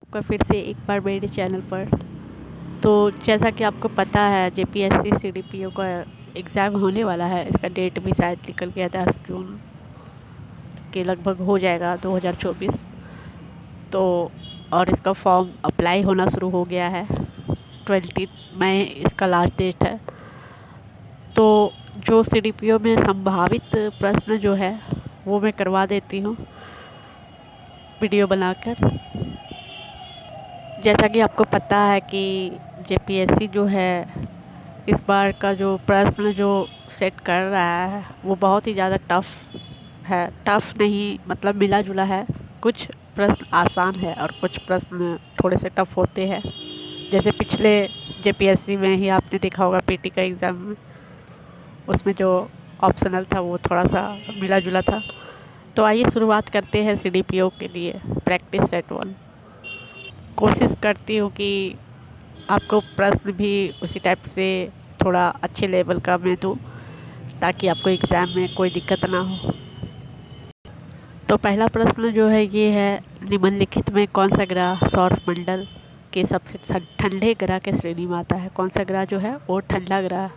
आपका फिर से एक बार मेरे चैनल पर। तो जैसा कि आपको पता है जेपीएससी सीडीपीओ का एग्ज़ाम होने वाला है। इसका डेट भी शायद निकल गया 10 जून के लगभग हो जाएगा 2024। तो और इसका फॉर्म अप्लाई होना शुरू हो गया है। 20 मई इसका लास्ट डेट है। तो जो सीडीपीओ में संभावित प्रश्न जो है वो मैं करवा देती हूँ वीडियो बनाकर। जैसा कि आपको पता है कि जेपीएससी जो है इस बार का जो प्रश्न जो सेट कर रहा है वो बहुत ही ज़्यादा टफ़ है। टफ़ नहीं मतलब मिला जुला है। कुछ प्रश्न आसान है और कुछ प्रश्न थोड़े से टफ़ होते हैं। जैसे पिछले जेपीएससी में ही आपने देखा होगा पीटी का एग्ज़ाम में, उसमें जो ऑप्शनल था वो थोड़ा सा मिला जुला था। तो आइए शुरुआत करते हैं सीडीपीओ के लिए प्रैक्टिस सेट 1। कोशिश करती हूँ कि आपको प्रश्न भी उसी टाइप से थोड़ा अच्छे लेवल का मैं दूँ ताकि आपको एग्ज़ाम में कोई दिक्कत ना हो। तो पहला प्रश्न जो है ये है, निम्नलिखित में कौन सा ग्रह सौरमंडल के सबसे ठंडे ग्रह के श्रेणी में आता है। कौन सा ग्रह जो है वो ठंडा ग्रह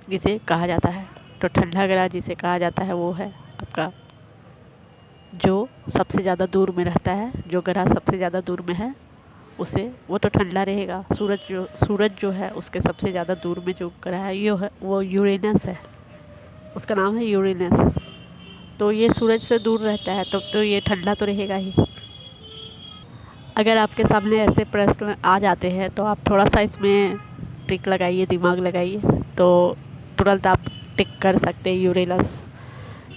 जिसे कहा जाता है। तो ठंडा ग्रह जिसे कहा जाता है वो है आपका जो सबसे ज़्यादा दूर में रहता है। जो ग्रह सबसे ज़्यादा दूर में है उसे वो तो ठंडा रहेगा। सूरज जो है उसके सबसे ज़्यादा दूर में जो ग्रह है ये है वो यूरेनस है। उसका नाम है यूरेनस। तो ये सूरज से दूर रहता है तो ये ठंडा तो रहेगा ही। अगर आपके सामने ऐसे प्रश्न आ जाते हैं तो आप थोड़ा सा इसमें ट्रिक लगाइए, दिमाग लगाइए, तो तुरंत आप टिक कर सकते हैं।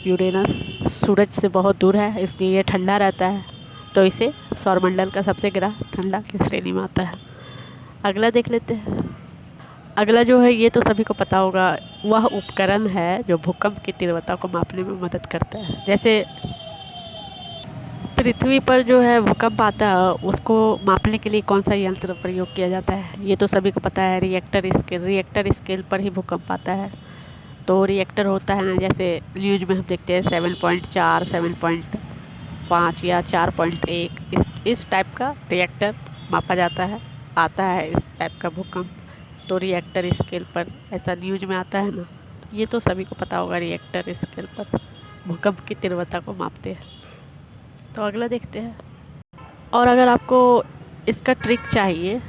यूरेनस सूरज से बहुत दूर है इसलिए ये ठंडा रहता है। तो इसे सौरमंडल का सबसे ग्रह ठंडा की श्रेणी में आता है। अगला देख लेते हैं। अगला जो है ये तो सभी को पता होगा, वह उपकरण है जो भूकंप की तीव्रता को मापने में मदद करता है। जैसे पृथ्वी पर जो है भूकंप आता है उसको मापने के लिए कौन सा यंत्र प्रयोग किया जाता है, ये तो सभी को पता है। रिएक्टर स्केल पर ही भूकंप आता है। तो रिएक्टर होता है ना, जैसे न्यूज में हम देखते हैं 7.4, 7.5 या 4.1 इस टाइप का रिएक्टर मापा जाता है। आता है इस टाइप का भूकंप तो रिएक्टर स्केल पर ऐसा न्यूज में आता है ना। ये तो सभी को पता होगा, रिएक्टर स्केल पर भूकंप की तीव्रता को मापते हैं। तो अगला देखते हैं। और अगर आपको इसका ट्रिक चाहिए,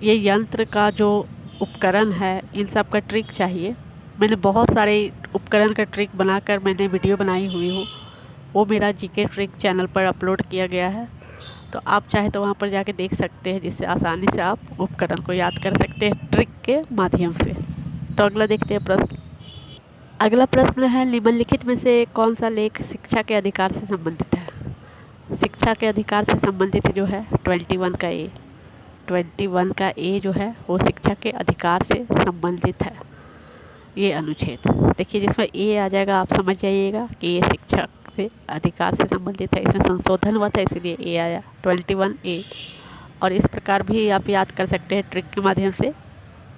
ये यंत्र का जो उपकरण है इन सब का ट्रिक चाहिए, मैंने बहुत सारे उपकरण का ट्रिक बनाकर मैंने वीडियो बनाई हुई हूँ। वो मेरा जीके ट्रिक चैनल पर अपलोड किया गया है। तो आप चाहे तो वहाँ पर जाके देख सकते हैं, जिससे आसानी से आप उपकरण को याद कर सकते हैं ट्रिक के माध्यम से। तो अगला देखते हैं प्रश्न। अगला प्रश्न है, निम्नलिखित में से कौन सा लेख शिक्षा के अधिकार से संबंधित है। शिक्षा के अधिकार से संबंधित जो है 21 का ए जो है वो शिक्षा के अधिकार से संबंधित है। ये अनुच्छेद देखिए, जिसमें ए आ जाएगा आप समझ जाइएगा कि ये शिक्षा से अधिकार से संबंधित है। इसमें संशोधन हुआ था इसलिए ए आया 21 ए। और इस प्रकार भी आप याद कर सकते हैं ट्रिक के माध्यम से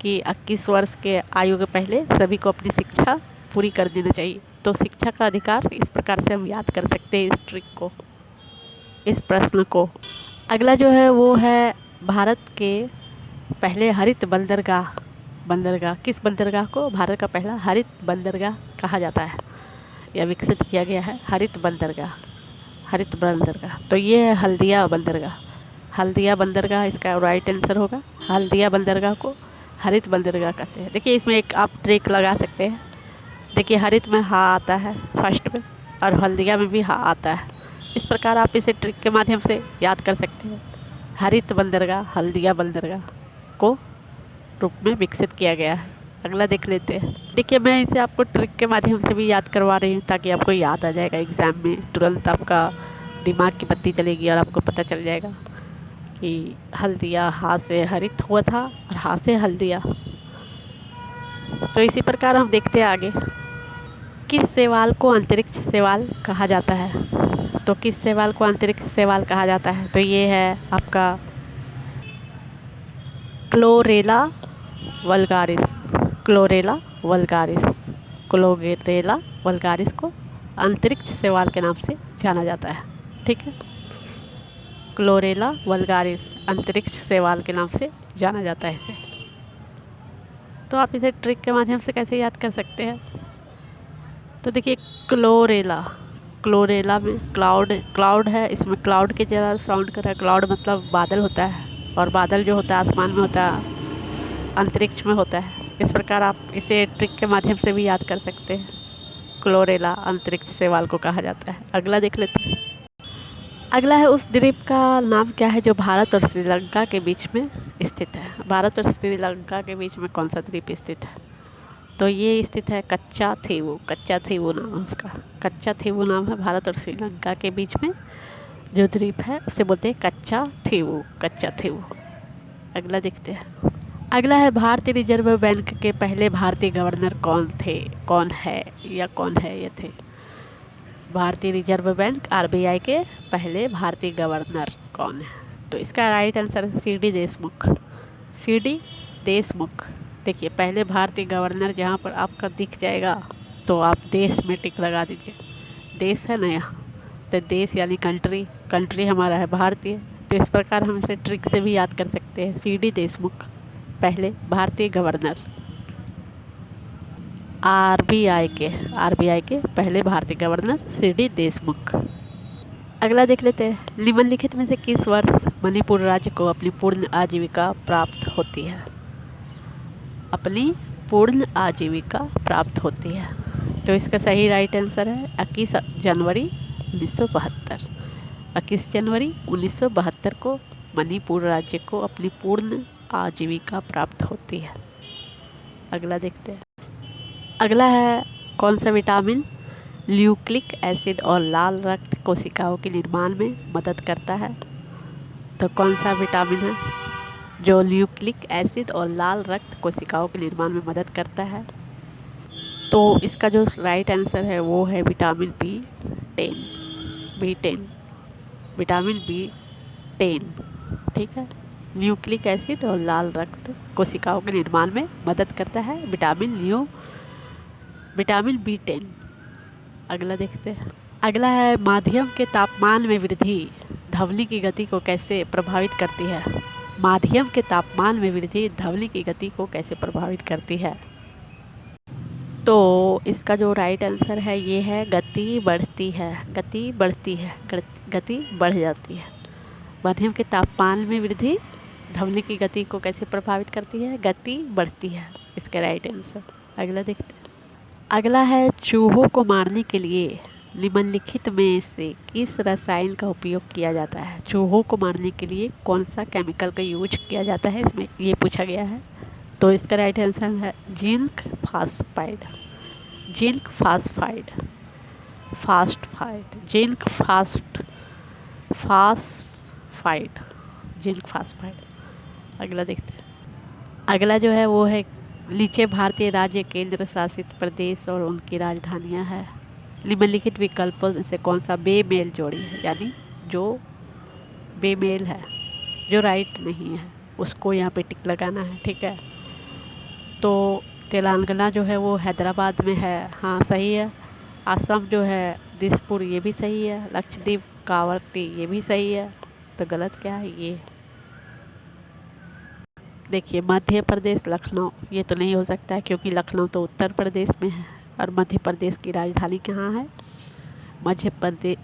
कि 21 वर्ष के आयु के पहले सभी को अपनी शिक्षा पूरी कर देना चाहिए। तो शिक्षा का अधिकार इस प्रकार से हम याद कर सकते हैं इस ट्रिक को, इस प्रश्न को। अगला जो है वो है, भारत के पहले हरित बंदरगाह किस बंदरगाह को भारत का पहला हरित बंदरगाह कहा जाता है या विकसित किया गया है। हरित बंदरगाह तो ये है हल्दिया बंदरगाह इसका राइट आंसर होगा। हल्दिया बंदरगाह को हरित बंदरगाह कहते हैं। देखिए इसमें एक आप ट्रिक लगा सकते हैं। देखिए हरित में हा आता है फर्स्ट में और हल्दिया में भी हा आता है। इस प्रकार आप इसे ट्रिक के माध्यम से याद कर सकते हैं। हरित बंदरगाह हल्दिया बंदरगाह को रूप में विकसित किया गया है। अगला देख लेते हैं। देखिए मैं इसे आपको ट्रिक के माध्यम से भी याद करवा रही हूँ ताकि आपको याद आ जाएगा एग्ज़ाम में। तुरंत आपका दिमाग की बत्ती चलेगी और आपको पता चल जाएगा कि हल्दिया हा से हरित हुआ था और हा से हल्दिया। तो इसी प्रकार हम देखते हैं आगे। किस शैवाल को अंतरिक्ष शैवाल कहा जाता है। तो किस शैवाल को अंतरिक्ष शैवाल कहा जाता है, तो ये है आपका क्लोरेला वल्गारिस को अंतरिक्ष शैवाल के नाम से जाना जाता है। ठीक है। क्लोरेला वल्गारिस अंतरिक्ष शैवाल के नाम से जाना जाता है इसे। तो आप इसे ट्रिक के माध्यम से कैसे याद कर सकते हैं? तो देखिए, क्लोरेला, क्लोरेला में क्लाउड है, इसमें क्लाउड के जरा साउंड कर रहा है। क्लाउड मतलब बादल होता है, और बादल जो होता है आसमान में होता है, अंतरिक्ष में होता है। इस प्रकार आप इसे ट्रिक के माध्यम से भी याद कर सकते हैं। क्लोरेला अंतरिक्ष शैवाल को कहा जाता है। अगला देख लेते हैं। अगला है, उस द्वीप का नाम क्या है जो भारत और श्रीलंका के बीच में स्थित है? भारत और श्रीलंका के बीच में कौन सा द्वीप स्थित है? तो ये स्थित है कच्चा थीवू। कच्चा थीवू नाम है उसका। कच्चा थीवू नाम है भारत और श्रीलंका के बीच में जो द्वीप है उसे बोलते हैं कच्चा थीवू। कच्चा थीवू। अगला देखते हैं। अगला है, भारतीय रिजर्व बैंक के पहले भारतीय गवर्नर कौन थे? कौन है ये थे? भारतीय रिजर्व बैंक आरबीआई के पहले भारतीय गवर्नर कौन है? तो इसका राइट आंसर है सीडी देशमुख। सीडी देशमुख। देखिए, पहले भारतीय गवर्नर जहाँ पर आपका दिख जाएगा तो आप देश में टिक लगा दीजिए। देश है ना यहाँ, तो देश यानी कंट्री हमारा है भारतीय। तो इस प्रकार हम इसे ट्रिक से भी याद कर सकते हैं। सीडी देशमुख पहले भारतीय गवर्नर, आरबीआई के पहले भारतीय गवर्नर सीडी देशमुख। अगला देख लेते हैं। निम्नलिखित में से किस वर्ष मणिपुर राज्य को अपनी पूर्ण आजीविका प्राप्त होती है? अपनी पूर्ण आजीविका प्राप्त होती है। तो इसका सही राइट आंसर है 21 जनवरी 1972। 21 जनवरी 1972 को मणिपुर राज्य को अपनी पूर्ण आजीविका प्राप्त होती है। अगला देखते हैं। अगला है, कौन सा विटामिन ल्यूक्लिक एसिड और लाल रक्त कोशिकाओं के निर्माण में मदद करता है? तो कौन सा विटामिन है जो ल्यूक्लिक एसिड और लाल रक्त कोशिकाओं के निर्माण में मदद करता है? तो इसका जो राइट आंसर है वो है विटामिन B10। विटामिन B10, ठीक है। न्यूक्लिक एसिड और लाल रक्त कोशिकाओं के निर्माण में मदद करता है विटामिन B10। अगला देखते हैं। अगला है, माध्यम के तापमान में वृद्धि धवनी की गति को कैसे प्रभावित करती है? माध्यम के तापमान में वृद्धि धवनी की गति को कैसे प्रभावित करती है? तो इसका जो राइट आंसर है ये है गति बढ़ती है। गति बढ़ जाती है। माध्यम के तापमान में वृद्धि धवनी की गति को कैसे प्रभावित करती है? गति बढ़ती है, इसका राइट आंसर। अगला देखते हैं। अगला है, चूहों को मारने के लिए निम्नलिखित में से किस रसायन का उपयोग किया जाता है? चूहों को मारने के लिए कौन सा केमिकल का यूज किया जाता है, इसमें ये पूछा गया है। तो इसका राइट आंसर है जिंक फास्फाइड। Zinc phosphide. अगला देखते हैं। अगला जो है वो है, नीचे भारतीय राज्य केंद्र शासित प्रदेश और उनकी राजधानियां हैं। निम्नलिखित विकल्पों में से कौन सा बेमेल जोड़ी है? यानी जो बेमेल है, जो राइट नहीं है, उसको यहाँ पे टिक लगाना है, ठीक है। तो तेलंगाना जो है वो हैदराबाद में है, हाँ सही है। असम जो है दिसपुर, ये भी सही है। लक्षद्वीप कावरती, ये भी सही है। तो गलत क्या है ये? देखिए, मध्य प्रदेश लखनऊ, ये तो नहीं हो सकता है क्योंकि लखनऊ तो उत्तर प्रदेश में है और मध्य प्रदेश की राजधानी कहाँ है?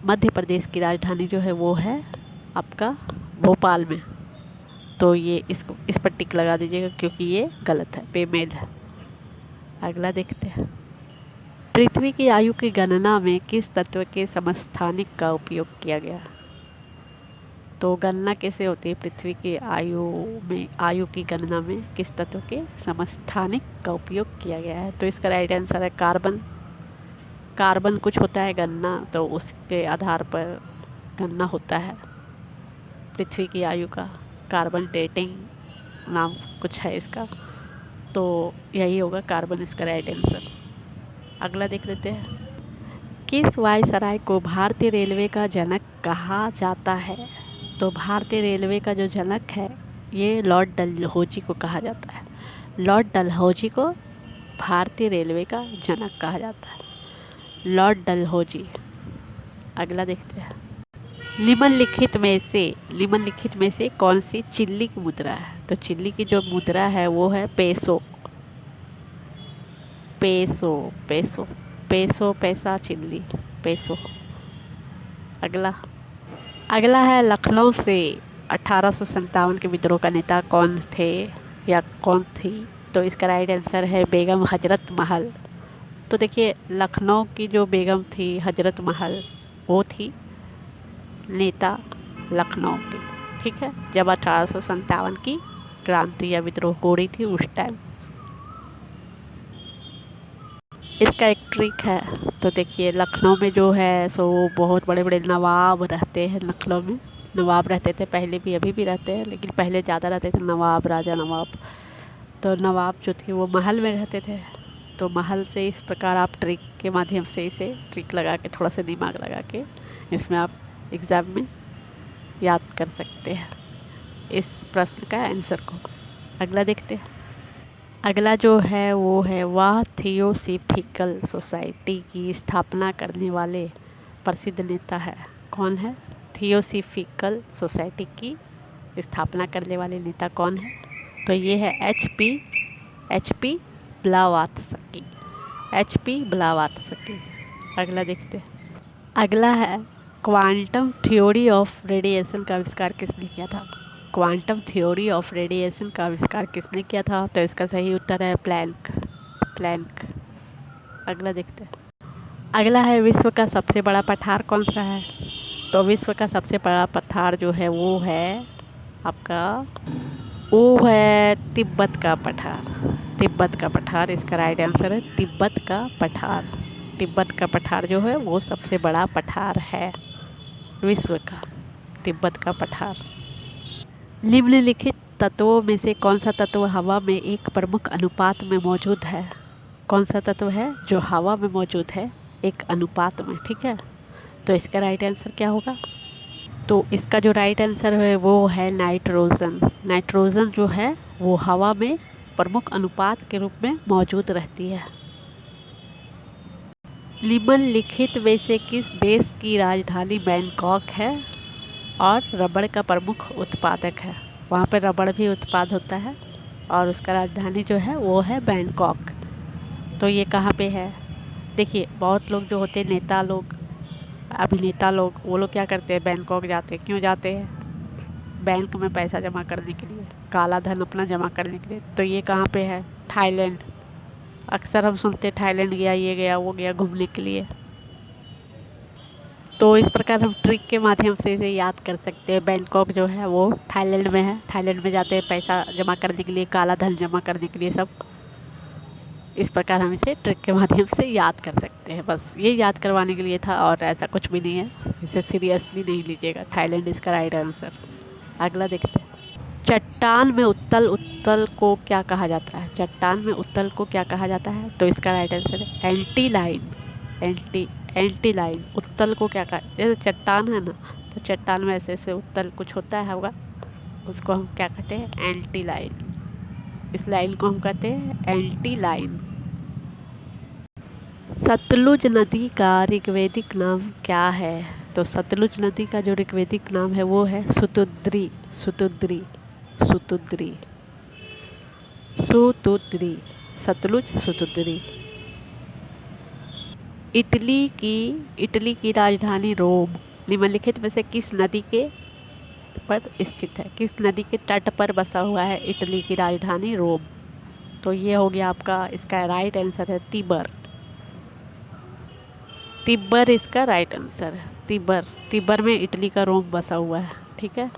मध्य प्रदेश की राजधानी जो है वो है आपका भोपाल में। तो ये इस पर टिक लगा दीजिएगा क्योंकि ये गलत है, बेमेल है। अगला देखते हैं। पृथ्वी की आयु की गणना में किस तत्व के समस्थानिक का उपयोग किया गया? तो गणना कैसे होती है पृथ्वी की आयु की गणना में किस तत्व के समस्थानिक का उपयोग किया गया है? तो इसका राइट आंसर है कार्बन कुछ होता है गणना, तो उसके आधार पर गणना होता है पृथ्वी की आयु का। कार्बन डेटिंग नाम कुछ है इसका, तो यही होगा कार्बन, इसका राइट आंसर। अगला देख लेते हैं। किस वायसराय को भारतीय रेलवे का जनक कहा जाता है? तो भारतीय रेलवे का जो जनक है ये लॉर्ड डलहौजी को कहा जाता है। लॉर्ड डलहौजी को भारतीय रेलवे का जनक कहा जाता है, लॉर्ड डलहौजी। अगला देखते हैं। निम्नलिखित में से कौन सी चिल्ली की मुद्रा है? तो चिल्ली की जो मुद्रा है वो है पेसो। पेसो पेसो पेसो पैसा, चिल्ली, पेसो। अगला अगला है लखनऊ से 1857 के विद्रोह का नेता कौन थे या कौन थी? तो इसका राइट आंसर है बेगम हजरत महल। तो देखिए, लखनऊ की जो बेगम थी हजरत महल, वो थी नेता लखनऊ की, ठीक है, जब 1857 की क्रांति या विद्रोह हो रही थी उस टाइम। इसका एक ट्रिक है। तो देखिए, लखनऊ में जो है सो बहुत बड़े बड़े नवाब रहते हैं। लखनऊ में नवाब रहते थे, पहले भी, अभी भी रहते हैं, लेकिन पहले ज़्यादा रहते थे नवाब, राजा नवाब। तो नवाब जो थे वो महल में रहते थे। तो महल से इस प्रकार आप ट्रिक के माध्यम से इसे ट्रिक लगा के, थोड़ा सा दिमाग लगा के, इसमें आप एग्ज़ाम में याद कर सकते हैं इस प्रश्न का आंसर को। अगला देखते हैं। अगला जो है वो है, वह थियोसॉफिकल सोसाइटी की स्थापना करने वाले प्रसिद्ध नेता है। कौन है? थियोसॉफिकल सोसाइटी की स्थापना करने वाले नेता कौन है? तो ये है H P Blavatsky. HP. Blavatsky. अगला देखते हैं। अगला है, क्वांटम थ्योरी ऑफ रेडिएशन का आविष्कार किसने किया था? क्वांटम थ्योरी ऑफ रेडिएशन का आविष्कार किसने किया था? तो इसका सही उत्तर है प्लैंक। अगला देखते हैं। अगला है, विश्व का सबसे बड़ा पठार कौन सा है? तो विश्व का सबसे बड़ा पठार जो है वो है आपका, वो है तिब्बत का पठार। इसका राइट आंसर है तिब्बत का पठार। तिब्बत का पठार जो है वो सबसे बड़ा पठार है विश्व का, तिब्बत का पठार। निम्नलिखित तत्वों में से कौन सा तत्व हवा में एक प्रमुख अनुपात में मौजूद है? कौन सा तत्व है जो हवा में मौजूद है एक अनुपात में, ठीक है? तो इसका राइट आंसर क्या होगा? तो इसका जो राइट आंसर है वो है नाइट्रोजन। नाइट्रोजन जो है वो हवा में प्रमुख अनुपात के रूप में मौजूद रहती है। निम्नलिखित में से किस देश की राजधानी बैंकॉक है और रबड़ का प्रमुख उत्पादक है? वहाँ पर रबड़ भी उत्पाद होता है और उसका राजधानी जो है वो है बैंकॉक। तो ये कहाँ पे है? देखिए, बहुत लोग जो होते हैं, नेता लोग, अभिनेता लोग, वो लोग क्या करते हैं? बैंकॉक जाते हैं। क्यों जाते हैं? बैंक में पैसा जमा करने के लिए, काला धन अपना जमा करने के लिए। तो ये कहाँ पे है? थाईलैंड। अक्सर हम सुनते हैं थाईलैंड गया, ये गया, वो गया घूमने के लिए। तो इस प्रकार हम ट्रिक के माध्यम से इसे याद कर सकते हैं। बैंकॉक जो है वो थाईलैंड में है। थाईलैंड में जाते हैं पैसा जमा करने के लिए, काला धन जमा करने के लिए सब। इस प्रकार हम इसे ट्रिक के माध्यम से याद कर सकते हैं। बस ये याद करवाने के लिए था और ऐसा कुछ भी नहीं है, इसे सीरियसली नहीं लीजिएगा। थाईलैंड इसका राइट आंसर। अगला देखते हैं। चट्टान में उत्तल को क्या कहा जाता है? चट्टान में उत्तल को क्या कहा जाता है? तो इसका राइट आंसर है एंटीलाइन। Anti line. उत्तल को क्या कहा? जैसे चट्टान है ना, तो चट्टान में ऐसे ऐसे उत्तल कुछ होता है होगा, उसको हम क्या कहते हैं? Anti line. इस लाइन को हम कहते हैं एंटी लाइन। सतलुज नदी का ऋग्वेदिक नाम क्या है? तो सतलुज नदी का जो ऋग्वेदिक नाम है वो है सुतुद्री। सतलुज सुतुद्री। इटली की राजधानी रोम निम्नलिखित में से किस नदी के पर स्थित है? किस नदी के तट पर बसा हुआ है इटली की राजधानी रोम? तो ये हो गया आपका, इसका राइट आंसर है तिब्बर इसका राइट आंसर है। तिब्बर में इटली का रोम बसा हुआ है, ठीक है।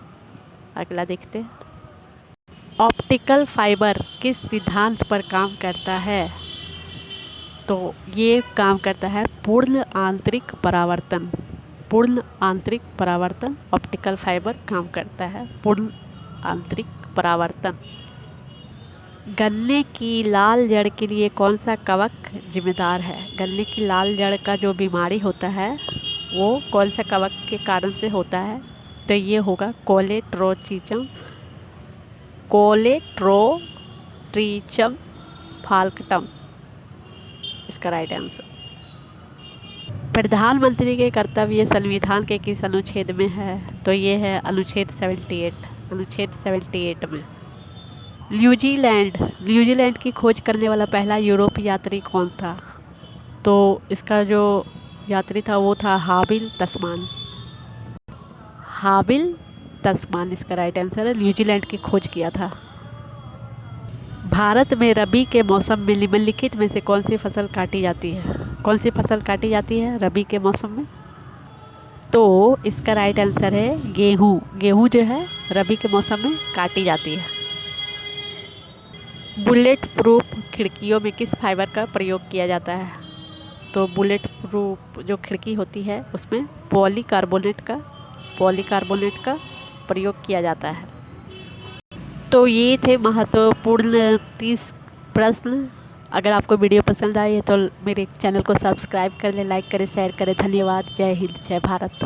अगला देखते हैं। ऑप्टिकल फाइबर किस सिद्धांत पर काम करता है? तो ये काम करता है पूर्ण आंतरिक परावर्तन। ऑप्टिकल फाइबर काम करता है पूर्ण आंतरिक परावर्तन। गन्ने की लाल जड़ के लिए कौन सा कवक जिम्मेदार है? गन्ने की लाल जड़ का जो बीमारी होता है वो कौन सा कवक के कारण से होता है? तो ये होगा कोलेट्रोट्रिचम फाल्कटम। इसका राइट आंसर। प्रधानमंत्री के कर्तव्य संविधान के किस अनुच्छेद में है? तो ये है अनुच्छेद 78, अनुच्छेद 78 में। न्यूजीलैंड की खोज करने वाला पहला यूरोपीय यात्री कौन था? तो इसका जो यात्री था वो था हाबिल तस्मान। हाबिल तस्मान इसका राइट आंसर है, न्यूजीलैंड की खोज किया था। भारत में रबी के मौसम में निम्नलिखित में से कौन सी फसल काटी जाती है? कौन सी फसल काटी जाती है रबी के मौसम में? तो इसका राइट आंसर है गेहूँ। गेहूँ जो है रबी के मौसम में काटी जाती है। बुलेट प्रूफ खिड़कियों में किस फाइबर का प्रयोग किया जाता है? तो बुलेट प्रूफ जो खिड़की होती है उसमें पॉलीकार्बोनेट का प्रयोग किया जाता है। तो ये थे महत्वपूर्ण 30 प्रश्न। अगर आपको वीडियो पसंद आई है तो मेरे चैनल को सब्सक्राइब कर लें, लाइक करें, शेयर करें। धन्यवाद। जय हिंद, जय भारत।